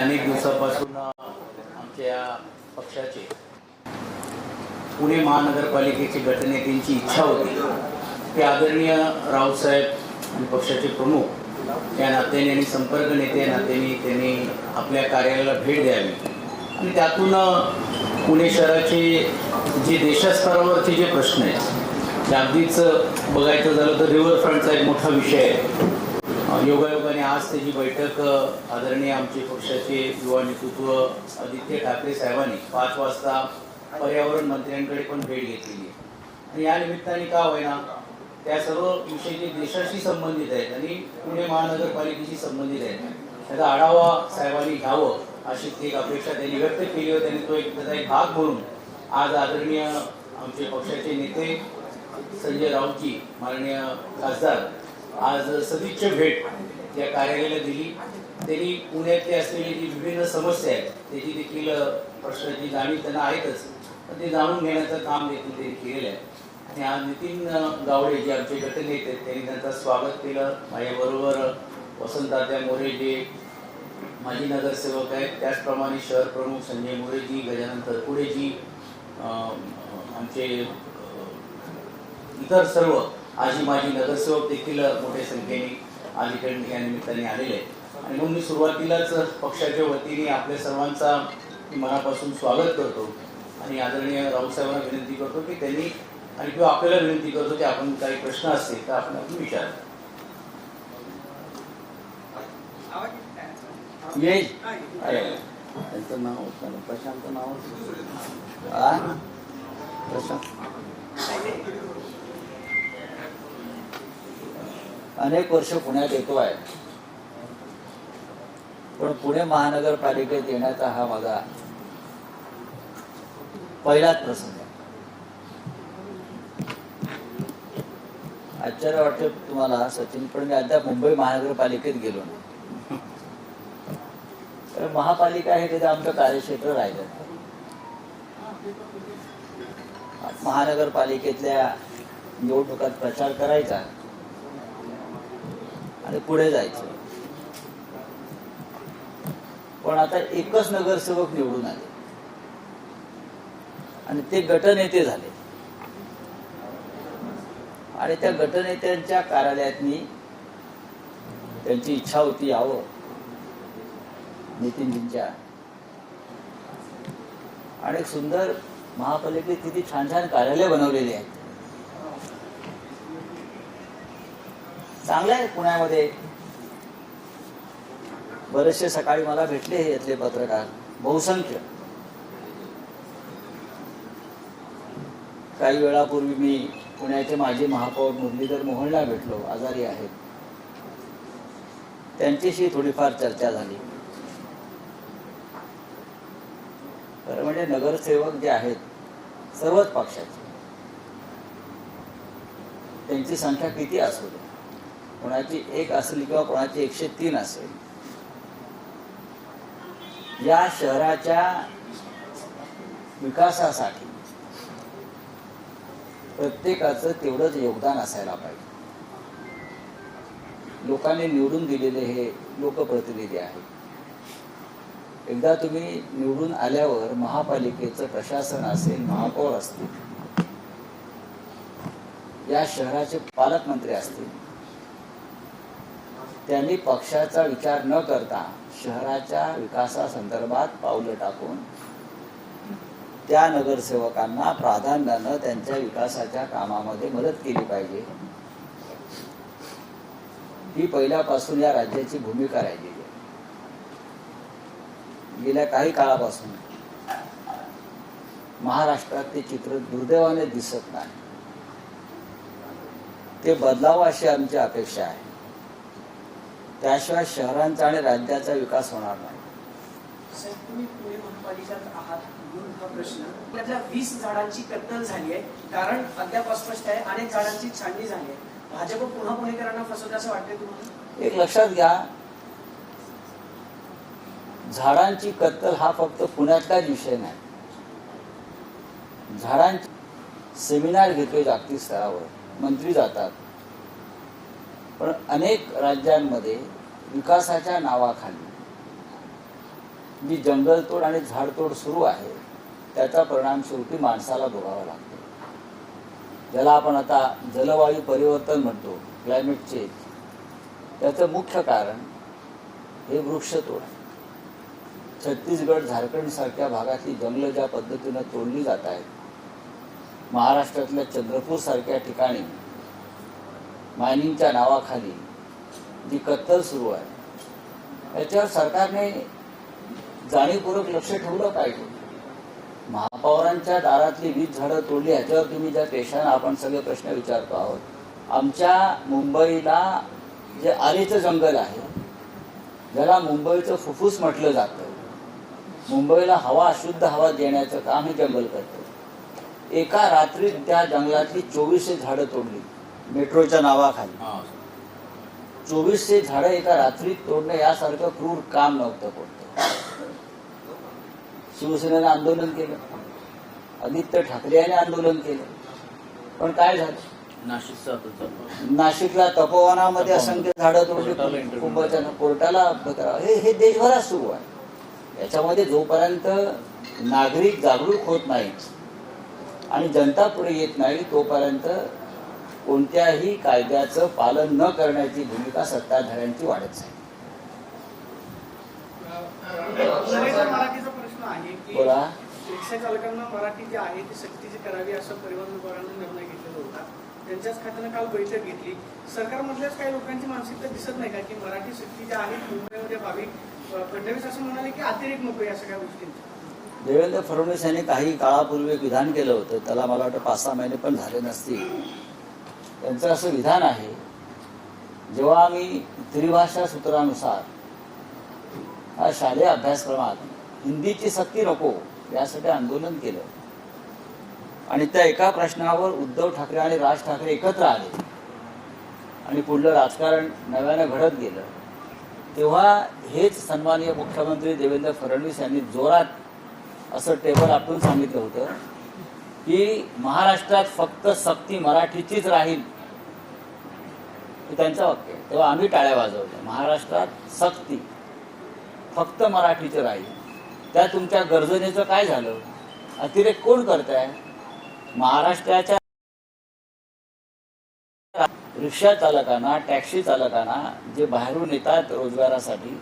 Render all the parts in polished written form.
अनेक दिवसापासून आमच्या पक्षाचे पुणे महानगरपालिकेची गटनेत्यांची इच्छा होती की आदरणीय रावसाहेब आणि पक्षाचे प्रमुख या नात्याने आणि संपर्क नेते या नात्याने त्यांनी आपल्या कार्यालयाला भेट द्यावी आणि त्यातून पुणे शहराचे जे देशस्तरावरचे जे प्रश्न आहेत ते अगदीच बघायचं झालं तर रिव्हरफ्रंटचा एक मोठा विषय आहे. योगायोगाने आज त्याची बैठक आदरणीय आमचे पक्षाचे युवा नेतृत्व आदित्य ठाकरे साहेबांनी 5 वाजता पर्यावरण मंत्र्यांकडे पण भेट घेतलेली आहे आणि या निमित्ताने का होईना त्या सर्व विषय जे देशाशी संबंधित आहेत आणि पुणे महानगरपालिकेशी संबंधित आहेत त्याचा आढावा साहेबांनी घ्यावं अशी एक अपेक्षा त्यांनी व्यक्त केली होती आणि तो एक त्याचा एक भाग म्हणून आज आदरणीय आमचे पक्षाचे नेते संजय राऊतजी माननीय खासदार आज सदिच्छा भेट या कार्यालयाला दिली. त्यांनी पुण्यातले असलेली जी विविध समस्या आहेत त्याची देखील प्रश्नाची जाणीव त्यांना आहेतच पण ते जाणून घेण्याचं काम देखील त्यांनी केलेलं आहे आणि आज नितीन गावडे जे आमचे गटनेते आहेत त्यांनी त्यांचं स्वागत केलं. माझ्याबरोबर वसंतदादा मोरे जे माजी नगरसेवक आहेत त्याचप्रमाणे शहर प्रमुख संजय मोरेजी, गजानन तरपुडेजी, आमचे इतर सर्व आजी माजी नगरसेवक देखील मोठ्या संख्येने आज इकडे या निमित्ताने आलेले आहेत आणि म्हणून मी सुरुवातीलाच पक्षाच्या वतीने आपल्या सर्वांचा मनापासून स्वागत करतो आणि आदरणीय राऊसाहेबांना विनंती करतो की त्यांनी आणि किंवा आपल्याला विनंती करतो की आपण काही प्रश्न असतील तर आपण विचार येईल. त्यांचं नाव प्रशांत नाव प्रशांत. अनेक वर्ष पुण्यात येतो आहे पण पुणे महानगरपालिकेत येण्याचा हा माझा पहिलाच प्रसंग आहे. आश्चर्य वाटतं तुम्हाला सचिन पण मी अद्याप मुंबई महानगरपालिकेत गेलो नाही. तर महापालिका हे तिथे आमचं कार्यक्षेत्र राहिलं. महानगरपालिकेतल्या निवडणुकात प्रचार करायचा आणि पुढे जायचं. पण आता एकच नगरसेवक निवडून आले आणि ते गटनेते झाले आणि त्या गटनेत्यांच्या कार्यालयातनी त्यांची इच्छा होती यावं नितीनजींच्या आणि सुंदर महापालिकेत किती छान छान कार्यालय बनवलेली आहेत. चांगलं आहे. पुण्यामध्ये बरेचसे सकाळी मला भेटले हे यातले पत्रकार बहुसंख्य. काही वेळापूर्वी मी पुण्याचे माजी महापौर मुरलीधर मोहोळला भेटलो, आजारी आहेत. त्यांच्याशी थोडीफार चर्चा झाली. खरं म्हणजे नगरसेवक जे आहेत सर्वच पक्षाचे त्यांची संख्या किती असू दे, कोणाची 1 असेल किंवा कोणाची 103 असेल, या शहराच्या विकासासाठी प्रत्येकाचं तेवढंच योगदान असायला पाहिजे. लोकांनी निवडून दिलेले हे लोकप्रतिनिधी आहेत. एकदा तुम्ही निवडून आल्यावर महापालिकेचं प्रशासन असेल, महापौर असतील, या शहराचे पालकमंत्री असतील, त्यांनी पक्षाचा विचार न करता शहराच्या विकासासंदर्भात पावलं टाकून त्या नगरसेवकांना प्राधान्यानं त्यांच्या विकासाच्या कामामध्ये मदत केली पाहिजे. ही पहिल्यापासून या राज्याची भूमिका राहिलेली आहे. गेल्या काही काळापासून महाराष्ट्रात ते चित्र दुर्दैवाने दिसत नाही. ते बदलावं अशी आमची अपेक्षा आहे. त्याशिवाय शहरांचा आणि राज्याचा विकास होणार नाही. तुम्ही पुणे महापालिकेत आहात म्हणून हा प्रश्न. त्यातल्या 20 झाडांची कत्तल झाली आहे. कारण अद्याप अस्पष्ट आहे. अनेक झाडांची छाननी झाली आहे. भाजप पुन्हा पुणेकरांना फसवते असं वाटतंय तुम्हाला? एक लक्षात घ्या, झाडांची कत्तल हा फक्त पुण्यातलाच विषय नाही. झाडांचे सेमिनार घेतले जागतिक स्तरावर, मंत्री जातात, पण अनेक राज्यांमध्ये विकासाच्या नावाखाली जी जंगलतोड आणि झाडतोड सुरू आहे त्याचा परिणाम शेवटी माणसाला भोगावा लागतो. ज्याला आपण आता जलवायू परिवर्तन म्हणतो, क्लायमेट चेंज, त्याचं मुख्य कारण हे वृक्षतोड आहे. छत्तीसगड, झारखंडसारख्या भागातली जंगलं ज्या पद्धतीनं तोडली जात आहेत, महाराष्ट्रातल्या चंद्रपूरसारख्या ठिकाणी मायनिंगच्या नावाखाली जी कत्तल सुरू आहे याच्यावर सरकारने जाणीवपूर्वक लक्ष ठेवलं पाहिजे. महापौरांच्या दारातली 20 झाडं तोडली ह्याच्यावर तुम्ही ज्या पेशानं आपण सगळे प्रश्न विचारतो आहोत. आमच्या मुंबईला जे आरेचं जंगल आहे, ज्याला मुंबईचं फुफ्फुस म्हटलं जातं, मुंबईला हवा, शुद्ध हवा देण्याचं काम हे जंगल करतं. एका रात्रीत त्या जंगलातली 2400 झाडं तोडली मेट्रोच्या नावाखाली. 2400 झाडं एका रात्रीत तोडणं यासारखं क्रूर काम नव्हतं कोणतं. शिवसेनेनं आंदोलन केलं, आदित्य ठाकरे यांनी आंदोलन केलं, पण काय झालं? नाशिकला तपोवनामध्ये असंख्य झाडं तोडली, कुंभच्या कोर्टाला हे देशभरात सुरू आहे. याच्यामध्ये जोपर्यंत नागरिक जागरूक होत नाहीत आणि जनता पुढे येत नाही तोपर्यंत कोणत्याही कायद्याचं पालन न करण्याची भूमिका सत्ताधाऱ्यांची वाढत आहे. मराठीचा प्रश्न आहे की बोला. रिक्षा चालकांना मराठी जी आहे ती सक्तीची करावी असं परिवहन विभागाने निर्णय घेतलेला होता. त्यांच्याच खात्यानं काल बैठक घेतली. सरकारमधल्याच काही लोकांची मानसिकता दिसत नाही का की मराठी सक्ती जी आहे मुंबईमध्ये व्हावी? फडणवीस असं म्हणाले की अतिरेक नको या सगळ्या गोष्टींचा. देवेंद्र फडणवीस यांनी काही काळापूर्वी एक विधान केलं होतं, त्याला मला वाटतं 5-6 महिने पण झाले नसतील. त्यांचं असं विधान आहे, जेव्हा आम्ही त्रिभाषा सूत्रानुसार हा शालेय अभ्यासक्रमात हिंदीची सक्ती नको यासाठी आंदोलन केलं आणि त्या एका प्रश्नावर उद्धव ठाकरे आणि राज ठाकरे एकत्र आले आणि पुढलं राजकारण नव्यानं घडत गेलं, तेव्हा हेच सन्माननीय मुख्यमंत्री देवेंद्र फडणवीस यांनी जोरात असं टेबल आपटून सांगितलं होतं की महाराष्ट्रात फक्त सक्ती मराठीचीच राहील. हे त्यांचं वाक्य आहे. तेव्हा आम्ही टाळ्या वाजवल्या. महाराष्ट्रात सक्ती फक्त मराठीचं राहील. त्या तुमच्या गर्जनेचं काय झालं? अतिरेक कोण करत आहे? महाराष्ट्राच्या रिक्षा चालकांना, टॅक्सी चालकांना जे बाहेरून येतात रोजगारासाठी,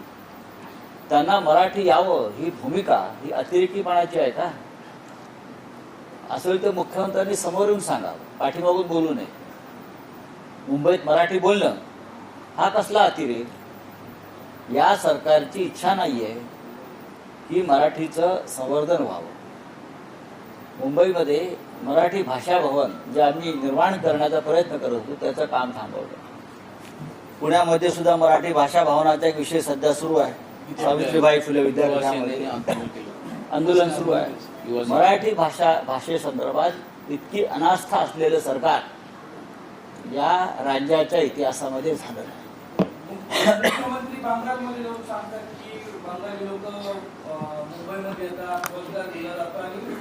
त्यांना मराठी यावं ही भूमिका ही अतिरेकीपणाची आहे का? असेल तर मुख्यमंत्र्यांनी समोर येऊन सांगावं, पाठीमागून बोलू नये. मुंबईत मराठी बोलणं हा कसला अतिरेक? या सरकारची इच्छा नाहीये की मराठीचं संवर्धन व्हावं. मुंबईमध्ये मराठी भाषा भवन जे आम्ही निर्माण करण्याचा प्रयत्न करत होतो त्याचं काम थांबवलं. पुण्यामध्ये सुद्धा मराठी भाषा भवनाचा एक विषय सध्या सुरू आहे. सावित्रीबाई फुले विद्यापीठामध्ये आंदोलन सुरू आहे. मराठी भाषेसंदर्भात इतकी अनास्था असलेलं सरकार या राज्याच्या इतिहासामध्ये झालं नाही. मुख्यमंत्री बंगालमध्ये जाऊन सांगतात की बंगाली लोक मुंबईमध्ये येतात, रोजगार दिला जातो आणि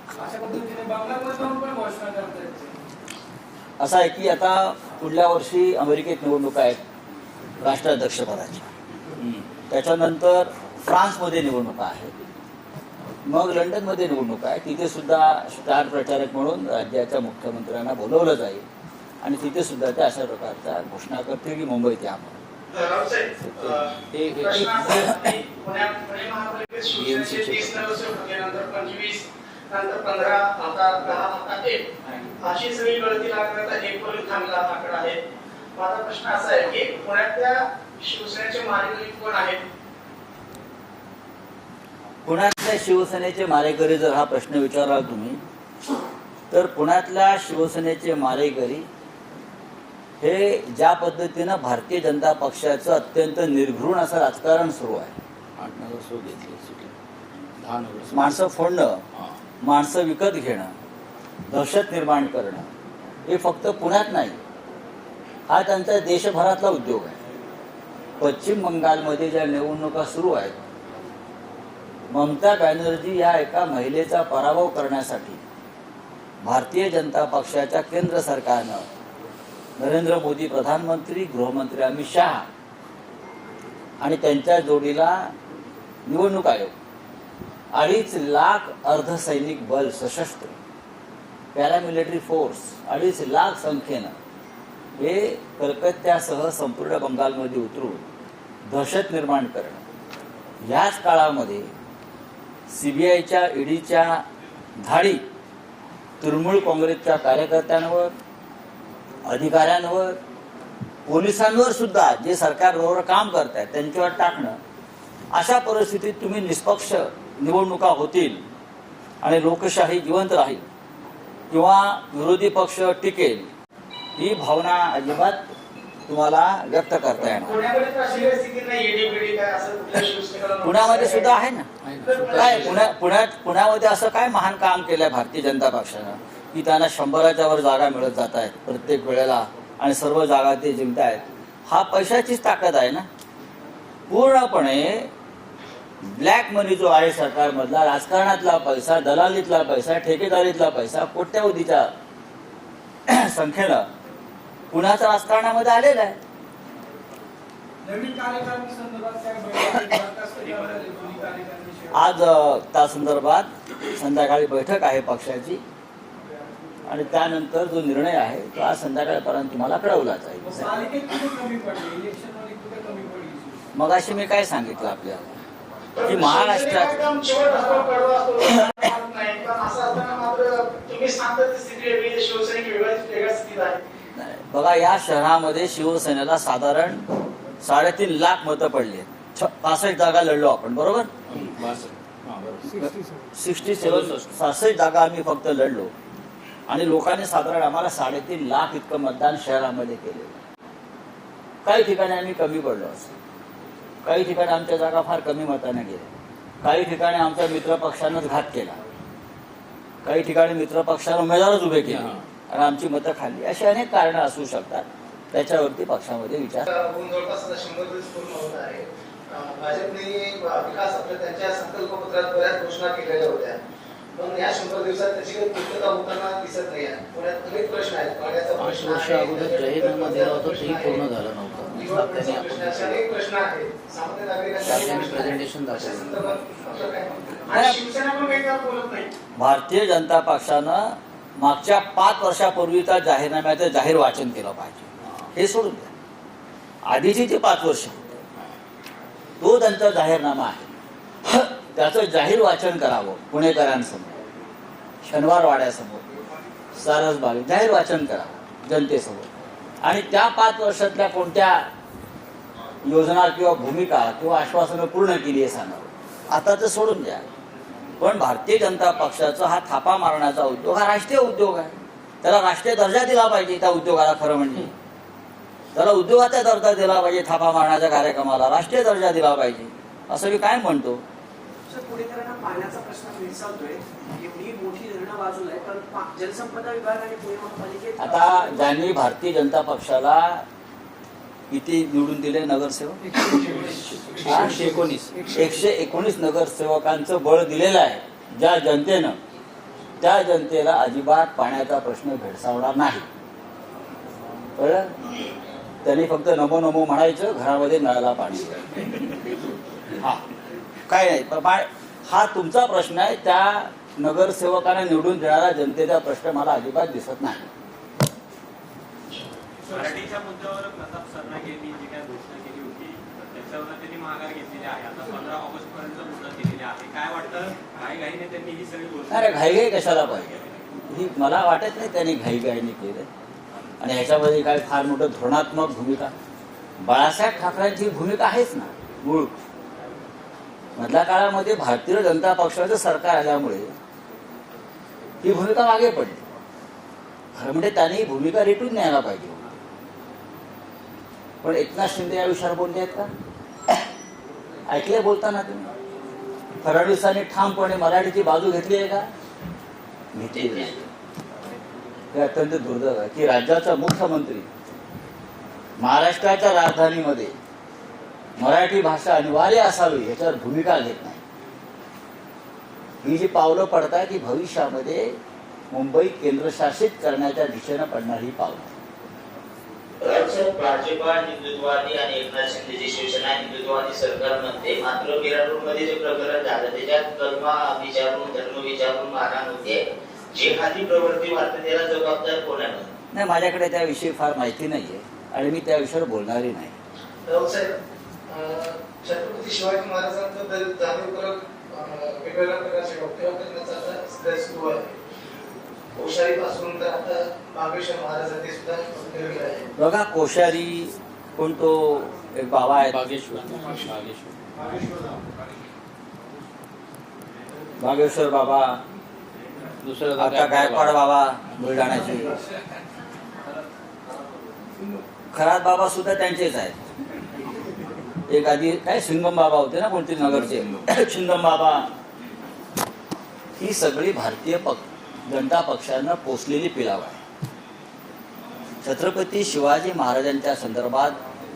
अशा पद्धतीने बंगालमध्ये जाऊन पण घोषणा करतात. असं आहे की आता पुढल्या वर्षी अमेरिकेत निवडणुका आहेत राष्ट्राध्यक्षपदाच्या, त्याच्यानंतर फ्रान्समध्ये निवडणुका आहेत, मग लंडनमध्ये निवडणुका आहे. तिथे सुद्धा स्टार प्रचारक म्हणून राज्याच्या मुख्यमंत्र्यांना बोलवलं जाईल आणि तिथे सुद्धा त्या अशा प्रकारच्या घोषणा करतील की मुंबईत या. नंतर 15, आता 10, आता 1 अशी सगळी गळती लागण्याचा 1 पर्यंत थांबला आकडा आहे. माझा प्रश्न असा आहे की पुण्यातल्या शिवसेनेचे मारेकरी कोण आहेत? पुण्यातल्या शिवसेनेचे मारेकरी जर हा प्रश्न विचाराल तुम्ही, तर पुण्यातल्या शिवसेनेचे मारेकरी हे ज्या पद्धतीनं भारतीय जनता पक्षाचं अत्यंत निर्घृण असं राजकारण सुरू आहे. 8 नगर सुरू घेतली, 10 नगर माणसं फोडणं, माणसं विकत घेणं, दहशत निर्माण करणं, हे फक्त पुण्यात नाही, हा त्यांचा देशभरातला उद्योग आहे. पश्चिम बंगालमध्ये ज्या निवडणुका सुरू आहेत, ममता बॅनर्जी या एका महिलेचा पराभव करण्यासाठी भारतीय जनता पक्षाच्या केंद्र सरकारनं नरेंद्र मोदी प्रधानमंत्री, गृहमंत्री अमित शहा आणि त्यांच्या जोडीला निवडणूक आयोग 2.5 लाख अर्धसैनिक बल सशस्त्र पॅरामिलिटरी फोर्स 2.5 लाख संख्येनं हे कलकत्त्यासह संपूर्ण बंगालमध्ये उतरून दहशत निर्माण करणं, ह्याच काळामध्ये CBIच्या ईडीच्या धाडी तृणमूल काँग्रेसच्या कार्यकर्त्यांवर, अधिकाऱ्यांवर, पोलिसांवर सुद्धा जे सरकारबरोबर काम करतात त्यांच्यावर टाकणं, अशा परिस्थितीत तुम्ही निष्पक्ष निवडणुका होतील आणि लोकशाही जिवंत राहील किंवा विरोधी पक्ष टिकेल ही भावना अजिबात तुम्हाला व्यक्त करता येणार. पुण्यामध्ये तर अशी स्थिती नाही, ईडी काय असं कुठल्या शिवसेनेला पुण्यामध्ये सुद्धा आहे ना. काय पुण्यामध्ये असं काय महान काम केलंय भारतीय जनता पक्षानं की त्यांना 100च्या वर जागा मिळत जात आहेत प्रत्येक वेळेला आणि सर्व जागा ते जिंकतायत. हा पैशाचीच ताकद आहे ना. पूर्णपणे ब्लॅक मनी जो आहे सरकारमधला, राजकारणातला पैसा, दलालीतला पैसा, ठेकेदारीतला पैसा कोट्यावधीच्या संख्येनं पुण्याच्या राजकारणामध्ये आलेला आहे. नवीन कार्यकारिणी संदर्भात काय बैठक होणार आहे? जुनी कार्यकारिणी शेवट- आज त्या संदर्भात संध्याकाळी बैठक आहे पक्षाची आणि त्यानंतर जो निर्णय आहे तो आज संध्याकाळपर्यंत तुम्हाला कळवला जाईल. पालिकेत कुठे कमी पडली, इलेक्शनमध्ये कुठे कमी पडली? मग अशी मी काय सांगितलं आपल्याला की शिवसेनेला महाराष्ट्रात एकदम शेवट असतो, कडवा असतो, नाही. पण असं असताना मात्र तुम्ही सांगता ती स्थिती वेगळी आहे, शिवसेनेची वेगळ्या स्थितीत आहे. नाही, बघा या शहरामध्ये शिवसेनेला साधारण 3.5 लाख मतं पडली. 65 जागा लढलो आपण, बरोबर. 67 जागा आम्ही फक्त लढलो आणि लोकांनी साधारण आम्हाला 3.5 लाख इतकं मतदान शहरामध्ये केले. काही ठिकाणी आम्ही कमी पडलो असतो, काही ठिकाणी आमच्या जागा फार कमी मताने गेल्या, काही ठिकाणी आमच्या मित्रपक्षानंच घात केला, काही ठिकाणी मित्रपक्षानं उमेदवारच उभे केले आणि आमची मतं खाल्ली. अशी अनेक कारणं असू शकतात. त्याच्यावरती पक्षामध्ये विचार. जवळपास 100 दिवस पूर्ण होत आहे. भाजपने विकास आपल्या त्यांच्या संकल्पपत्रात बऱ्याच घोषणा केलेल्या होत्या, पण या 100 दिवसात त्याची काही पूर्तता होताना दिसत नाही आहे. पुण्यात अनेक प्रश्न आहेत. पाण्याचा 5 वर्ष अगोदर जाहीरनामा दिला होता तरी पूर्ण झाला नव्हता. अनेक प्रश्न आहेत. सामान्य त्यांनी प्रेझेंटेशन दाखवलं. आणि शिवसेना पण काही त्यावर बोलत नाही. भारतीय जनता पक्षानं मागच्या 5 वर्षापूर्वीचा जाहीरनाम्याचं जाहीर वाचन केलं पाहिजे. हे सोडून द्या, आधीची जी 5 वर्ष होते तो त्यांचा जाहीरनामा आहे, त्याचं जाहीर वाचन करावं. पुणेकरांसमोर, शनिवारवाड्यासमोर, सारसबाग जाहीर वाचन करावं जनतेसमोर आणि त्या 5 वर्षातल्या कोणत्या योजना किंवा भूमिका किंवा आश्वासनं पूर्ण केली आहे सांगावं. आता तर सोडून द्या. पण भारतीय जनता पक्षाचा हा थापा मारण्याचा उद्योग हा राष्ट्रीय उद्योग आहे. त्याला राष्ट्रीय दर्जा दिला पाहिजे. त्या उद्योगाला खरं म्हणजे त्याला उद्योगाचा दर्जा दिला पाहिजे. थापा मारण्याच्या कार्यक्रमाला राष्ट्रीय दर्जा दिला पाहिजे असं मी काय म्हणतो. पुणेकरांना पाण्याचा प्रश्न भेडसावतोय. एवढी मोठी धरणं बाजूला आहे, पण जलसंपदा विभाग आणि पुणे महापालिकेत आता ज्यांनी भारतीय जनता पक्षाला किती निवडून दिले नगरसेवक? 119 नगरसेवकांचं बळ दिलेलं आहे ज्या जनतेनं. त्या जनतेला अजिबात पाण्याचा प्रश्न भेडसावणार नाही. कळलं? त्यांनी फक्त नमो नमो म्हणायचं, घरामध्ये नळाला पाणी. हा काय नाही, पण हा तुमचा प्रश्न आहे. त्या नगरसेवकांना निवडून देणारा जनतेचा प्रश्न मला अजिबात दिसत नाही. मराठीच्या मुद्द्यावर प्रताप सरनाईक यांनी जी काय घोषणा केली होती त्याच्यावर त्यांनी माघार घेतलेली आहे. आता 15 ऑगस्ट पर्यंत मुदत दिलेली आहे. काय वाटतं, घाईघाईने त्यांनी ही सगळी घोषणा? अरे घाईघाई कशाला पाहिजे? ही मला वाटत नाही त्यांनी घाईघाईने केलं. आणि ह्याच्यामध्ये काय फार मोठं धोरणात्मक भूमिका बाळासाहेब ठाकरेंची भूमिका आहेच ना. मूळ मधल्या काळामध्ये भारतीय जनता पक्षाचं सरकार आल्यामुळे ही भूमिका मागे पडली. खरं म्हणजे त्यांनी ही भूमिका रेटून न्यायला पाहिजे. पण एकनाथ शिंदे या विषयावर बोलले आहेत का? ऐकले बोलताना तुम्ही? फडणवीसांनी ठामपणे मराठीची बाजू घेतली आहे का? घेतली नाही. हे अत्यंत दुर्दैव आहे की राज्याचा मुख्यमंत्री महाराष्ट्राच्या राजधानीमध्ये मराठी भाषा अनिवार्य असावी याच्यावर भूमिका घेत नाही. ही जी पावलं पडत आहे ती भविष्यामध्ये मुंबई केंद्रशासित करण्याच्या दिशेनं पडणारी पावलं. राज्यात भाजपा हिंदुत्ववादी आणि एकनाथ शिंदेची शिवसेना हिंदुत्ववादी सरकार म्हणते, मात्र मिरापूरमध्ये जे प्रकरण झालं त्याच्यात कलमा विचारून धर्म विचारून मारहाण होते, जिहादी प्रवृत्ती वाढते, त्याला जबाबदार कोण आहे? नाही, माझ्याकडे त्याविषयी फार माहिती नाहीये आणि मी त्या विषयावर बोलणारही नाही. राऊतसाहेब, छत्रपती शिवाजी महाराजांबद्दल जाणीवपूर्वक वेगवेगळ्या प्रकारचे वक्तव्य करण्याचा आता सध्या सुरू आहे. कोश्यारी पासून तर आता बागेश्वर महाराजांनी सुद्धा वक्तव्य केलं आहे. बघा, कोश्यारी कोण, तो एक बाबा आहे, बागेश्वर बाबा, दुसरं आता गायकवाड बाबा बुलढाण्याचे, खरात बाबा सुद्धा त्यांचेच आहेत. एक आधी काय शिंगम बाबा होते ना कोणते नगरचे, शिंगम बाबा. ही सगळी भारतीय जनता पक्षानं पोचलेली पिलाव आहे. छत्रपती शिवाजी महाराजांच्या संदर्भात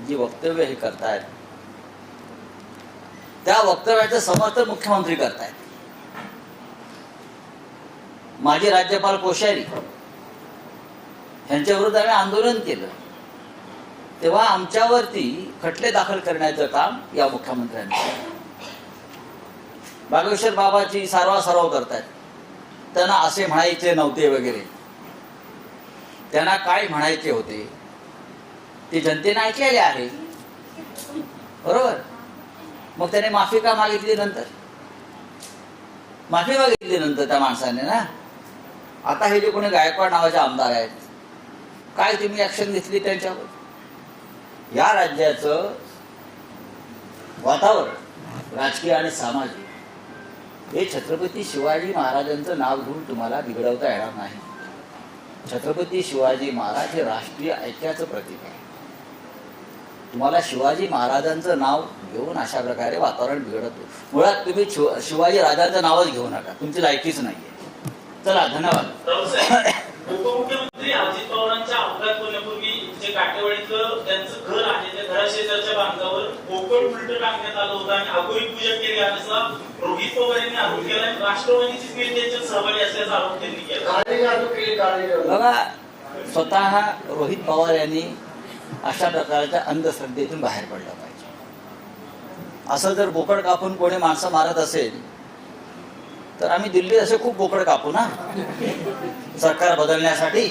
जी वक्तव्य हे करतायत, त्या वक्तव्याचं समर्थन मुख्यमंत्री करतायत. माजी राज्यपाल कोश्यारी यांच्या विरुद्ध आम्ही आंदोलन केलं, तेव्हा आमच्यावरती खटले दाखल करण्याचं काम या मुख्यमंत्र्यांनी केलं. बागेश्वर बाबाची सारवासारव करतायत. त्यांना असे म्हणायचे नव्हते वगैरे, त्यांना काय म्हणायचे होते ते जनतेने ऐकलेले आहे, बरोबर. मग त्याने माफी का मागितली नंतर? माफी मागितली नंतर त्या माणसाने ना. आता हे जे कोणी गायकवाड नावाचे आमदार आहेत, काय तुम्ही ऍक्शन घेतली त्यांच्यावर? या राज्याचं वातावरण राजकीय आणि सामाजिक हे छत्रपती शिवाजी महाराजांचं नाव घेऊन तुम्हाला बिघडवता येणार नाही. छत्रपती शिवाजी महाराज हे राष्ट्रीय ऐक्याचं प्रतीक आहे. तुम्हाला शिवाजी महाराजांचं नाव घेऊन अशा प्रकारे वातावरण बिघडतो. मुळात तुम्ही शिवाजी राजांचं नावच घेऊ नका, तुमची लायकीच नाहीये. चला, धन्यवाद. उपमुख्यमंत्री अजित पवारांच्या अपघात होण्यापूर्वी जे काटेवाडीचं त्यांचं घर आहे, त्या घराशेजारच्या बांधावर कोकण उलट टाकण्यात आलं होतं आणि अघोरी पूजा केली असा रोहित पवार यांनी आरोप केला. राष्ट्रवादीचीच नेते त्याच्यात सहभागी असल्याचा आरोप त्यांनी केला. बघा, स्वतः रोहित पवार यांनी अशा प्रकारच्या अंधश्रद्धेतून बाहेर पडलं पाहिजे. असं जर बोकड कापून कोणी माणसं मारत असेल तर आम्ही दिल्लीत असे खूप बोकड कापू ना सरकार बदलण्यासाठी.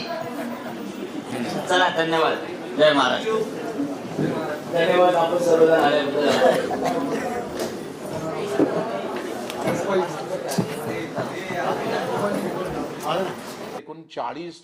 चला, धन्यवाद. जय महाराष्ट्र. धन्यवाद आपण सर्वजण आल्याबद्दल. एकूण 40